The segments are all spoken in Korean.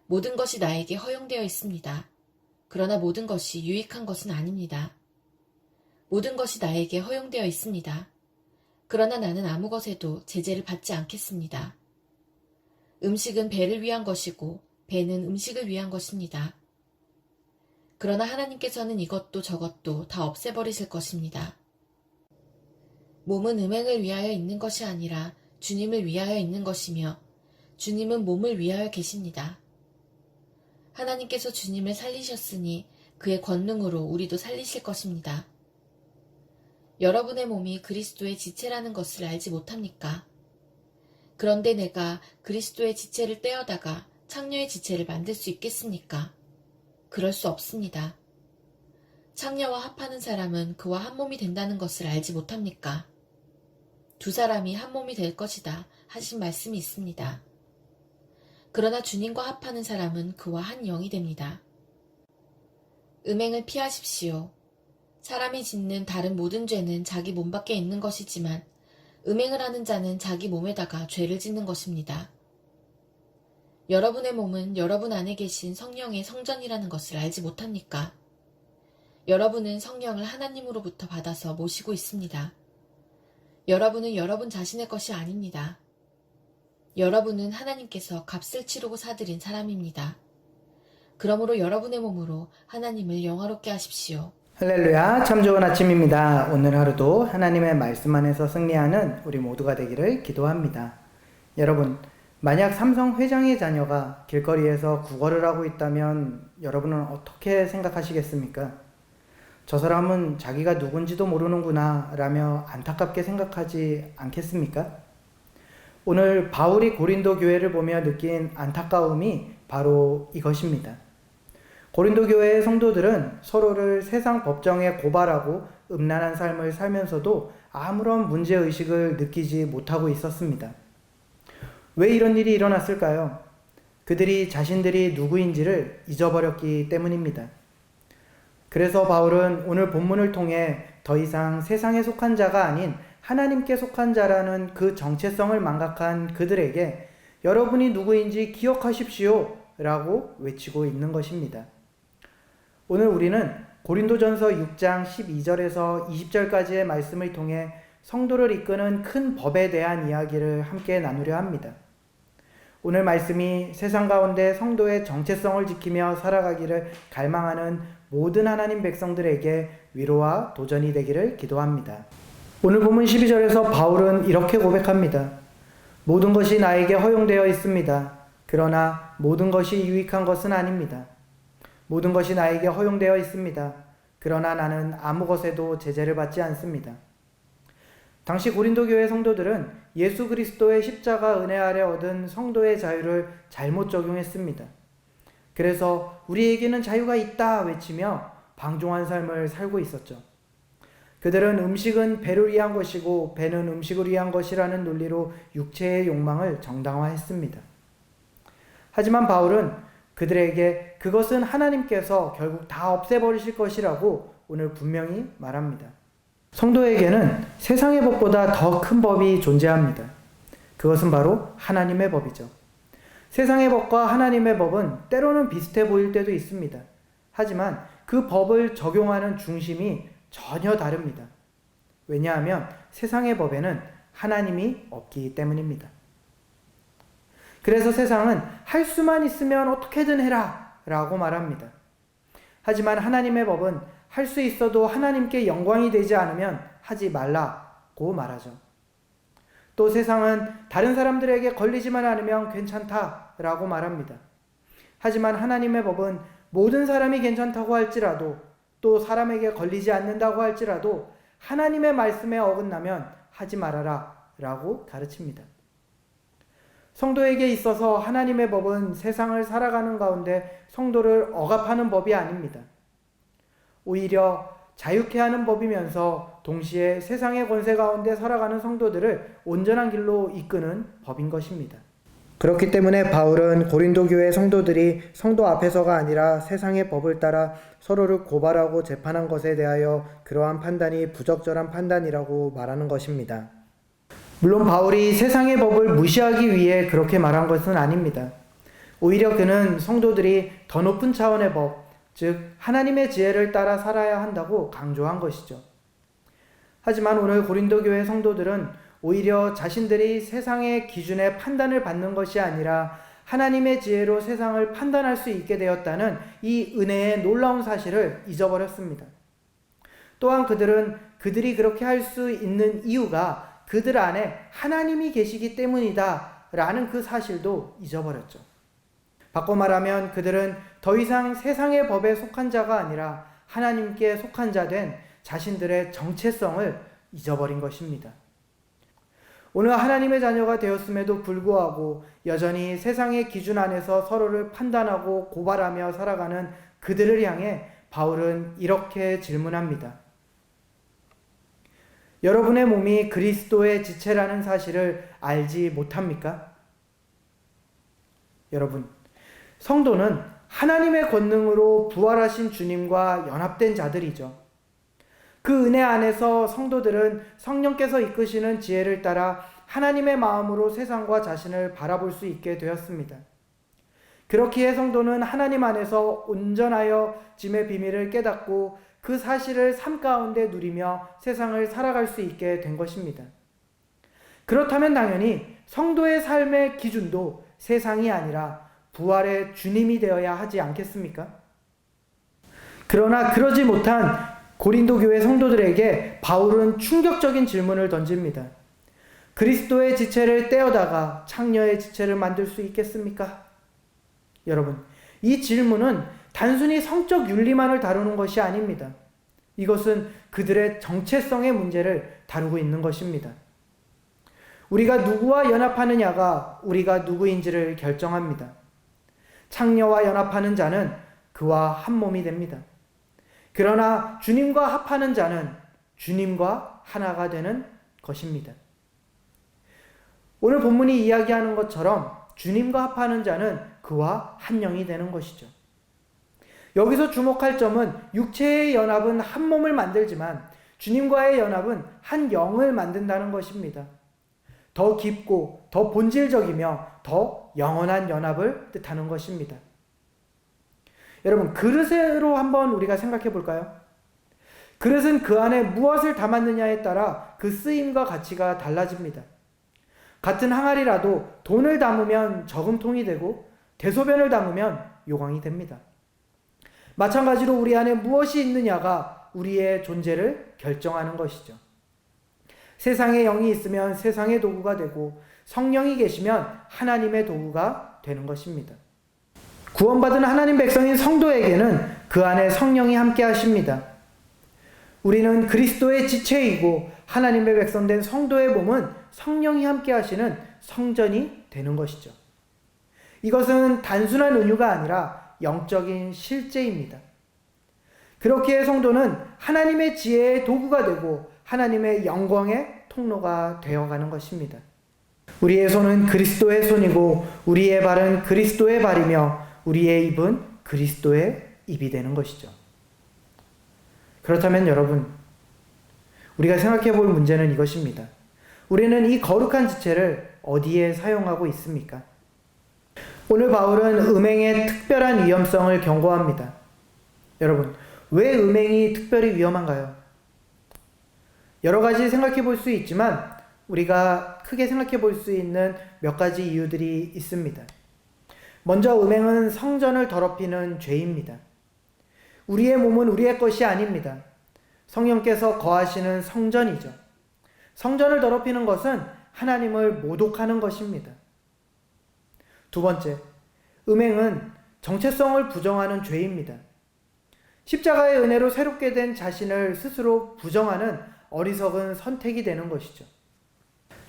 모든 것이 나에게 허용되어 있습니다. 그러나 모든 것이 유익한 것은 아닙니다. 모든 것이 나에게 허용되어 있습니다. 그러나 나는 아무 것에도 제재를 받지 않겠습니다. 음식은 배를 위한 것이고 배는 음식을 위한 것입니다. 그러나 하나님께서는 이것도 저것도 다 없애버리실 것입니다. 몸은 음행을 위하여 있는 것이 아니라 주님을 위하여 있는 것이며 주님은 몸을 위하여 계십니다. 하나님께서 주님을 살리셨으니 그의 권능으로 우리도 살리실 것입니다. 여러분의 몸이 그리스도의 지체라는 것을 알지 못합니까? 그런데 내가 그리스도의 지체를 떼어다가 창녀의 지체를 만들 수 있겠습니까? 그럴 수 없습니다. 창녀와 합하는 사람은 그와 한 몸이 된다는 것을 알지 못합니까? 두 사람이 한 몸이 될 것이다 하신 말씀이 있습니다. 그러나 주님과 합하는 사람은 그와 한 영이 됩니다. 음행을 피하십시오. 사람이 짓는 다른 모든 죄는 자기 몸 밖에 있는 것이지만 음행을 하는 자는 자기 몸에다가 죄를 짓는 것입니다. 여러분의 몸은 여러분 안에 계신 성령의 성전이라는 것을 알지 못합니까? 여러분은 성령을 하나님으로부터 받아서 모시고 있습니다. 여러분은 여러분 자신의 것이 아닙니다. 여러분은 하나님께서 값을 치르고 사들인 사람입니다. 그러므로 여러분의 몸으로 하나님을 영화롭게 하십시오. 할렐루야, 참 좋은 아침입니다. 오늘 하루도 하나님의 말씀 안에서 승리하는 우리 모두가 되기를 기도합니다. 여러분, 만약 삼성 회장의 자녀가 길거리에서 구걸을 하고 있다면 여러분은 어떻게 생각하시겠습니까? 저 사람은 자기가 누군지도 모르는구나 라며 안타깝게 생각하지 않겠습니까? 오늘 바울이 고린도 교회를 보며 느낀 안타까움이 바로 이것입니다. 고린도 교회의 성도들은 서로를 세상 법정에 고발하고 음란한 삶을 살면서도 아무런 문제의식을 느끼지 못하고 있었습니다. 왜 이런 일이 일어났을까요? 그들이 자신들이 누구인지를 잊어버렸기 때문입니다. 그래서 바울은 오늘 본문을 통해 더 이상 세상에 속한 자가 아닌 하나님께 속한 자라는 그 정체성을 망각한 그들에게 여러분이 누구인지 기억하십시오 라고 외치고 있는 것입니다. 오늘 우리는 고린도전서 6장 12절에서 20절까지의 말씀을 통해 성도를 이끄는 큰 법에 대한 이야기를 함께 나누려 합니다. 오늘 말씀이 세상 가운데 성도의 정체성을 지키며 살아가기를 갈망하는 모든 하나님 백성들에게 위로와 도전이 되기를 기도합니다. 오늘 본문 12절에서 바울은 이렇게 고백합니다. 모든 것이 나에게 허용되어 있습니다. 그러나 모든 것이 유익한 것은 아닙니다. 모든 것이 나에게 허용되어 있습니다. 그러나 나는 아무 것에도 제재를 받지 않습니다. 당시 고린도 교회 성도들은 예수 그리스도의 십자가 은혜 아래 얻은 성도의 자유를 잘못 적용했습니다. 그래서 우리에게는 자유가 있다 외치며 방종한 삶을 살고 있었죠. 그들은 음식은 배를 위한 것이고 배는 음식을 위한 것이라는 논리로 육체의 욕망을 정당화했습니다. 하지만 바울은 그들에게 그것은 하나님께서 결국 다 없애버리실 것이라고 오늘 분명히 말합니다. 성도에게는 세상의 법보다 더 큰 법이 존재합니다. 그것은 바로 하나님의 법이죠. 세상의 법과 하나님의 법은 때로는 비슷해 보일 때도 있습니다. 하지만 그 법을 적용하는 중심이 전혀 다릅니다. 왜냐하면 세상의 법에는 하나님이 없기 때문입니다. 그래서 세상은 할 수만 있으면 어떻게든 해라 라고 말합니다. 하지만 하나님의 법은 할 수 있어도 하나님께 영광이 되지 않으면 하지 말라고 말하죠. 또 세상은 다른 사람들에게 걸리지만 않으면 괜찮다라고 말합니다. 하지만 하나님의 법은 모든 사람이 괜찮다고 할지라도 또 사람에게 걸리지 않는다고 할지라도 하나님의 말씀에 어긋나면 하지 말아라 라고 가르칩니다. 성도에게 있어서 하나님의 법은 세상을 살아가는 가운데 성도를 억압하는 법이 아닙니다. 오히려 자유케 하는 법이면서 동시에 세상의 권세 가운데 살아가는 성도들을 온전한 길로 이끄는 법인 것입니다. 그렇기 때문에 바울은 고린도 교회 성도들이 성도 앞에서가 아니라 세상의 법을 따라 서로를 고발하고 재판한 것에 대하여 그러한 판단이 부적절한 판단이라고 말하는 것입니다. 물론 바울이 세상의 법을 무시하기 위해 그렇게 말한 것은 아닙니다. 오히려 그는 성도들이 더 높은 차원의 법, 즉 하나님의 지혜를 따라 살아야 한다고 강조한 것이죠. 하지만 오늘 고린도 교회 성도들은 오히려 자신들이 세상의 기준에 판단을 받는 것이 아니라 하나님의 지혜로 세상을 판단할 수 있게 되었다는 이 은혜의 놀라운 사실을 잊어버렸습니다. 또한 그들은 그들이 그렇게 할 수 있는 이유가 그들 안에 하나님이 계시기 때문이다 라는 그 사실도 잊어버렸죠. 바꿔 말하면 그들은 더 이상 세상의 법에 속한 자가 아니라 하나님께 속한 자 된 자신들의 정체성을 잊어버린 것입니다. 오늘 하나님의 자녀가 되었음에도 불구하고 여전히 세상의 기준 안에서 서로를 판단하고 고발하며 살아가는 그들을 향해 바울은 이렇게 질문합니다. 여러분의 몸이 그리스도의 지체라는 사실을 알지 못합니까? 여러분, 성도는 하나님의 권능으로 부활하신 주님과 연합된 자들이죠. 그 은혜 안에서 성도들은 성령께서 이끄시는 지혜를 따라 하나님의 마음으로 세상과 자신을 바라볼 수 있게 되었습니다. 그렇기에 성도는 하나님 안에서 온전하여 짐의 비밀을 깨닫고 그 사실을 삶 가운데 누리며 세상을 살아갈 수 있게 된 것입니다. 그렇다면 당연히 성도의 삶의 기준도 세상이 아니라 부활의 주님이 되어야 하지 않겠습니까? 그러나 그러지 못한 고린도 교회 성도들에게 바울은 충격적인 질문을 던집니다. 그리스도의 지체를 떼어다가 창녀의 지체를 만들 수 있겠습니까? 여러분, 이 질문은 단순히 성적 윤리만을 다루는 것이 아닙니다. 이것은 그들의 정체성의 문제를 다루고 있는 것입니다. 우리가 누구와 연합하느냐가 우리가 누구인지를 결정합니다. 창녀와 연합하는 자는 그와 한 몸이 됩니다. 그러나 주님과 합하는 자는 주님과 하나가 되는 것입니다. 오늘 본문이 이야기하는 것처럼 주님과 합하는 자는 그와 한 영이 되는 것이죠. 여기서 주목할 점은 육체의 연합은 한 몸을 만들지만 주님과의 연합은 한 영을 만든다는 것입니다. 더 깊고 더 본질적이며 더 영원한 연합을 뜻하는 것입니다. 여러분, 그릇으로 한번 우리가 생각해 볼까요? 그릇은 그 안에 무엇을 담았느냐에 따라 그 쓰임과 가치가 달라집니다. 같은 항아리라도 돈을 담으면 저금통이 되고 대소변을 담으면 요광이 됩니다. 마찬가지로 우리 안에 무엇이 있느냐가 우리의 존재를 결정하는 것이죠. 세상에 영이 있으면 세상의 도구가 되고 성령이 계시면 하나님의 도구가 되는 것입니다. 구원받은 하나님 백성인 성도에게는 그 안에 성령이 함께 하십니다. 우리는 그리스도의 지체이고 하나님의 백성된 성도의 몸은 성령이 함께 하시는 성전이 되는 것이죠. 이것은 단순한 은유가 아니라 영적인 실제입니다. 그렇기에 성도는 하나님의 지혜의 도구가 되고 하나님의 영광의 통로가 되어가는 것입니다. 우리의 손은 그리스도의 손이고 우리의 발은 그리스도의 발이며 우리의 입은 그리스도의 입이 되는 것이죠. 그렇다면 여러분, 우리가 생각해 볼 문제는 이것입니다. 우리는 이 거룩한 지체를 어디에 사용하고 있습니까? 오늘 바울은 음행의 특별한 위험성을 경고합니다. 여러분, 왜 음행이 특별히 위험한가요? 여러 가지 생각해 볼 수 있지만 우리가 크게 생각해 볼 수 있는 몇 가지 이유들이 있습니다. 먼저 음행은 성전을 더럽히는 죄입니다. 우리의 몸은 우리의 것이 아닙니다. 성령께서 거하시는 성전이죠. 성전을 더럽히는 것은 하나님을 모독하는 것입니다. 두 번째, 음행은 정체성을 부정하는 죄입니다. 십자가의 은혜로 새롭게 된 자신을 스스로 부정하는 어리석은 선택이 되는 것이죠.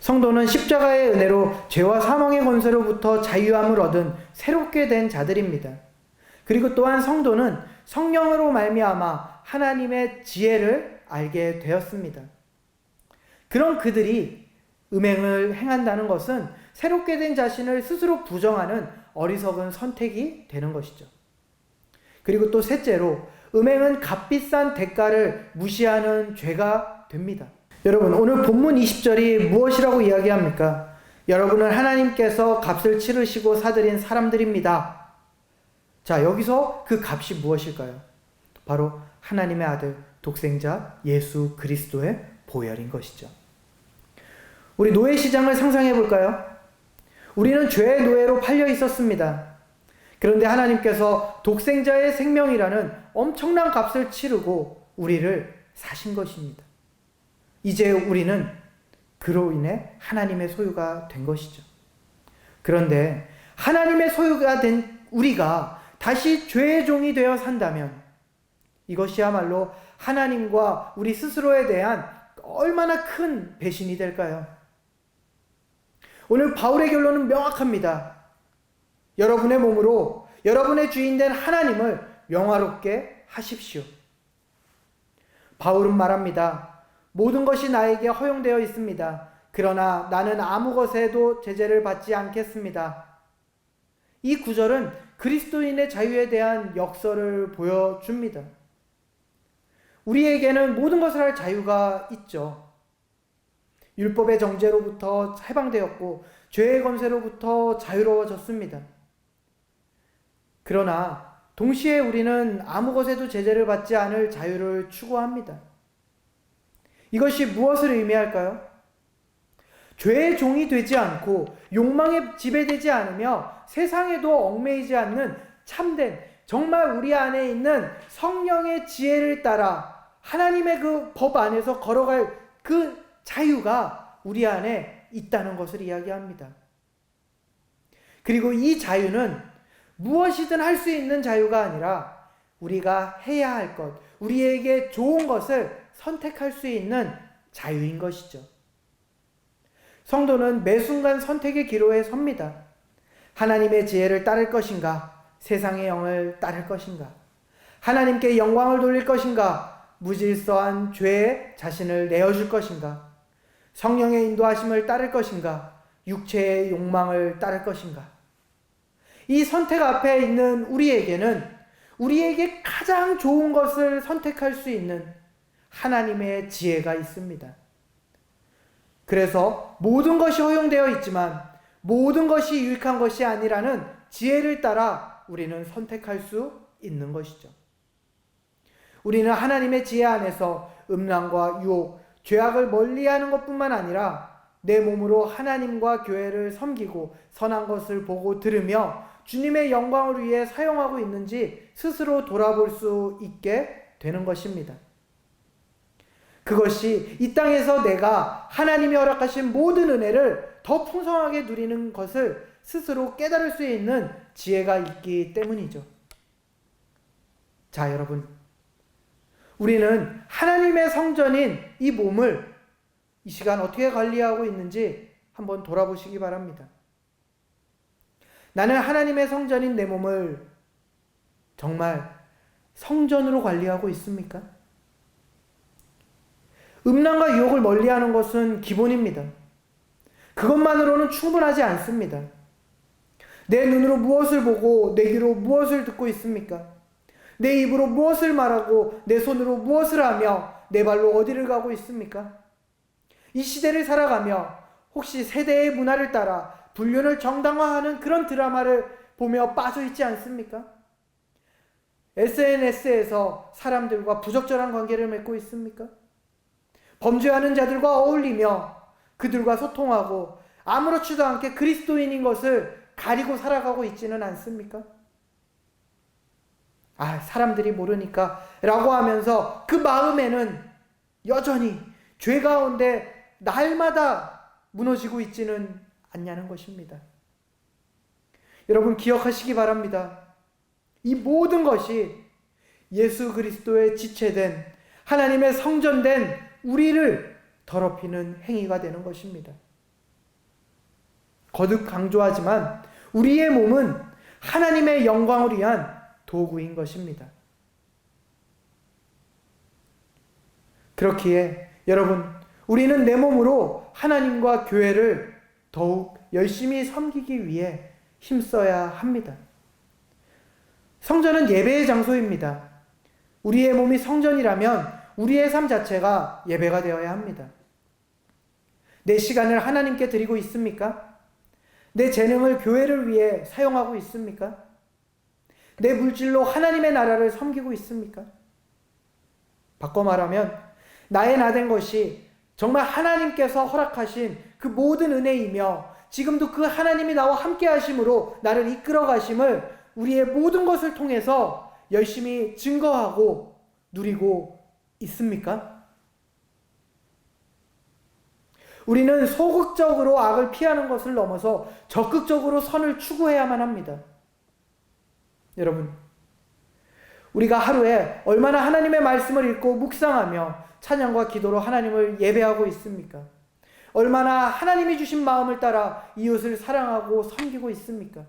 성도는 십자가의 은혜로 죄와 사망의 권세로부터 자유함을 얻은 새롭게 된 자들입니다. 그리고 또한 성도는 성령으로 말미암아 하나님의 지혜를 알게 되었습니다. 그런 그들이 음행을 행한다는 것은 새롭게 된 자신을 스스로 부정하는 어리석은 선택이 되는 것이죠. 그리고 또 셋째로, 음행은 값비싼 대가를 무시하는 죄가 됩니다. 여러분, 오늘 본문 20절이 무엇이라고 이야기합니까? 여러분은 하나님께서 값을 치르시고 사들인 사람들입니다. 자, 여기서 그 값이 무엇일까요? 바로 하나님의 아들, 독생자 예수 그리스도의 보혈인 것이죠. 우리 노예 시장을 상상해 볼까요? 우리는 죄의 노예로 팔려 있었습니다. 그런데 하나님께서 독생자의 생명이라는 엄청난 값을 치르고 우리를 사신 것입니다. 이제 우리는 그로 인해 하나님의 소유가 된 것이죠. 그런데 하나님의 소유가 된 우리가 다시 죄의 종이 되어 산다면 이것이야말로 하나님과 우리 스스로에 대한 얼마나 큰 배신이 될까요? 오늘 바울의 결론은 명확합니다. 여러분의 몸으로 여러분의 주인된 하나님을 영화롭게 하십시오. 바울은 말합니다. 모든 것이 나에게 허용되어 있습니다. 그러나 나는 아무 것에도 제재를 받지 않겠습니다. 이 구절은 그리스도인의 자유에 대한 역설을 보여줍니다. 우리에게는 모든 것을 할 자유가 있죠. 율법의 정죄로부터 해방되었고 죄의 권세로부터 자유로워졌습니다. 그러나 동시에 우리는 아무 것에도 제재를 받지 않을 자유를 추구합니다. 이것이 무엇을 의미할까요? 죄의 종이 되지 않고 욕망에 지배되지 않으며 세상에도 얽매이지 않는 참된, 정말 우리 안에 있는 성령의 지혜를 따라 하나님의 그 법 안에서 걸어갈 그 자유가 우리 안에 있다는 것을 이야기합니다. 그리고 이 자유는 무엇이든 할 수 있는 자유가 아니라 우리가 해야 할 것, 우리에게 좋은 것을 선택할 수 있는 자유인 것이죠. 성도는 매 순간 선택의 기로에 섭니다. 하나님의 지혜를 따를 것인가? 세상의 영을 따를 것인가? 하나님께 영광을 돌릴 것인가? 무질서한 죄에 자신을 내어줄 것인가? 성령의 인도하심을 따를 것인가? 육체의 욕망을 따를 것인가? 이 선택 앞에 있는 우리에게는 우리에게 가장 좋은 것을 선택할 수 있는 하나님의 지혜가 있습니다. 그래서 모든 것이 허용되어 있지만 모든 것이 유익한 것이 아니라는 지혜를 따라 우리는 선택할 수 있는 것이죠. 우리는 하나님의 지혜 안에서 음란과 유혹, 죄악을 멀리하는 것뿐만 아니라 내 몸으로 하나님과 교회를 섬기고 선한 것을 보고 들으며 주님의 영광을 위해 사용하고 있는지 스스로 돌아볼 수 있게 되는 것입니다. 그것이 이 땅에서 내가 하나님이 허락하신 모든 은혜를 더 풍성하게 누리는 것을 스스로 깨달을 수 있는 지혜가 있기 때문이죠. 자, 여러분, 우리는 하나님의 성전인 이 몸을 이 시간 어떻게 관리하고 있는지 한번 돌아보시기 바랍니다. 나는 하나님의 성전인 내 몸을 정말 성전으로 관리하고 있습니까? 음란과 유혹을 멀리하는 것은 기본입니다. 그것만으로는 충분하지 않습니다. 내 눈으로 무엇을 보고 내 귀로 무엇을 듣고 있습니까? 내 입으로 무엇을 말하고 내 손으로 무엇을 하며 내 발로 어디를 가고 있습니까? 이 시대를 살아가며 혹시 세대의 문화를 따라 불륜을 정당화하는 그런 드라마를 보며 빠져 있지 않습니까? SNS에서 사람들과 부적절한 관계를 맺고 있습니까? 범죄하는 자들과 어울리며 그들과 소통하고 아무렇지도 않게 그리스도인인 것을 가리고 살아가고 있지는 않습니까? 사람들이 모르니까 라고 하면서 그 마음에는 여전히 죄 가운데 날마다 무너지고 있지는 않냐는 것입니다. 여러분, 기억하시기 바랍니다. 이 모든 것이 예수 그리스도의 지체된 하나님의 성전된 우리를 더럽히는 행위가 되는 것입니다. 거듭 강조하지만 우리의 몸은 하나님의 영광을 위한 도구인 것입니다. 그렇기에 여러분, 우리는 내 몸으로 하나님과 교회를 더욱 열심히 섬기기 위해 힘써야 합니다. 성전은 예배의 장소입니다. 우리의 몸이 성전이라면 우리의 삶 자체가 예배가 되어야 합니다. 내 시간을 하나님께 드리고 있습니까? 내 재능을 교회를 위해 사용하고 있습니까? 내 물질로 하나님의 나라를 섬기고 있습니까? 바꿔 말하면 나의 나된 것이 정말 하나님께서 허락하신 그 모든 은혜이며 지금도 그 하나님이 나와 함께 하심으로 나를 이끌어 가심을 우리의 모든 것을 통해서 열심히 증거하고 누리고 있습니까? 우리는 소극적으로 악을 피하는 것을 넘어서 적극적으로 선을 추구해야만 합니다. 여러분, 우리가 하루에 얼마나 하나님의 말씀을 읽고 묵상하며 찬양과 기도로 하나님을 예배하고 있습니까? 얼마나 하나님이 주신 마음을 따라 이웃을 사랑하고 섬기고 있습니까?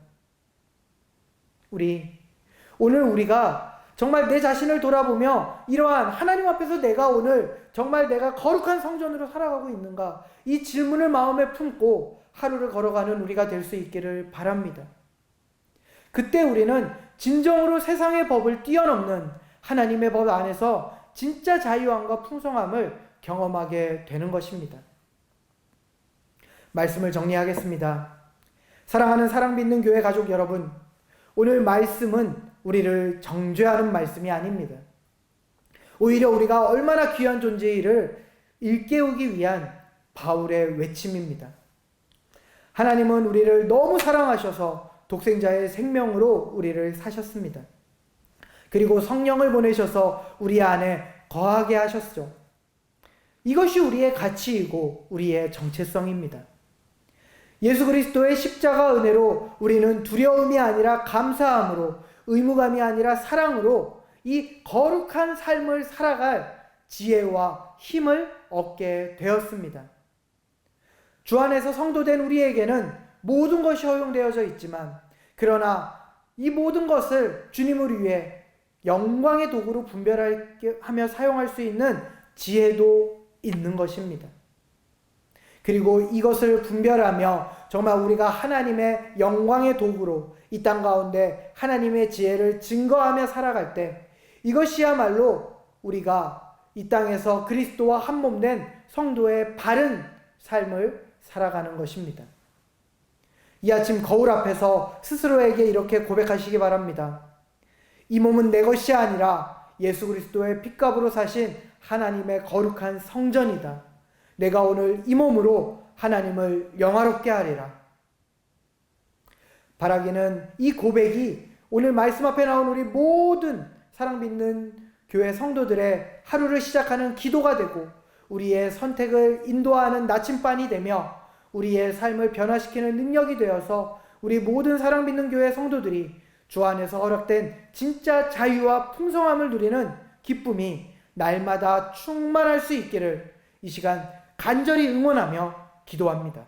오늘 우리가 정말 내 자신을 돌아보며 이러한 하나님 앞에서 내가 오늘 정말 내가 거룩한 성전으로 살아가고 있는가? 이 질문을 마음에 품고 하루를 걸어가는 우리가 될 수 있기를 바랍니다. 그때 우리는 진정으로 세상의 법을 뛰어넘는 하나님의 법 안에서 진짜 자유함과 풍성함을 경험하게 되는 것입니다. 말씀을 정리하겠습니다. 사랑하는 사랑 믿는 교회 가족 여러분, 오늘 말씀은 우리를 정죄하는 말씀이 아닙니다. 오히려 우리가 얼마나 귀한 존재이를 일깨우기 위한 바울의 외침입니다. 하나님은 우리를 너무 사랑하셔서 독생자의 생명으로 우리를 사셨습니다. 그리고 성령을 보내셔서 우리 안에 거하게 하셨죠. 이것이 우리의 가치이고 우리의 정체성입니다. 예수 그리스도의 십자가 은혜로 우리는 두려움이 아니라 감사함으로, 의무감이 아니라 사랑으로 이 거룩한 삶을 살아갈 지혜와 힘을 얻게 되었습니다. 주 안에서 성도된 우리에게는 모든 것이 허용되어져 있지만, 그러나 이 모든 것을 주님을 위해 영광의 도구로 분별하며 사용할 수 있는 지혜도 있는 것입니다. 그리고 이것을 분별하며 정말 우리가 하나님의 영광의 도구로 이 땅 가운데 하나님의 지혜를 증거하며 살아갈 때, 이것이야말로 우리가 이 땅에서 그리스도와 한몸된 성도의 바른 삶을 살아가는 것입니다. 이 아침 거울 앞에서 스스로에게 이렇게 고백하시기 바랍니다. 이 몸은 내 것이 아니라 예수 그리스도의 핏값으로 사신 하나님의 거룩한 성전이다. 내가 오늘 이 몸으로 하나님을 영화롭게 하리라. 바라기는 이 고백이 오늘 말씀 앞에 나온 우리 모든 사랑 믿는 교회 성도들의 하루를 시작하는 기도가 되고 우리의 선택을 인도하는 나침반이 되며 우리의 삶을 변화시키는 능력이 되어서 우리 모든 사랑 믿는 교회 성도들이 주 안에서 허락된 진짜 자유와 풍성함을 누리는 기쁨이 날마다 충만할 수 있기를 이 시간 간절히 응원하며 기도합니다.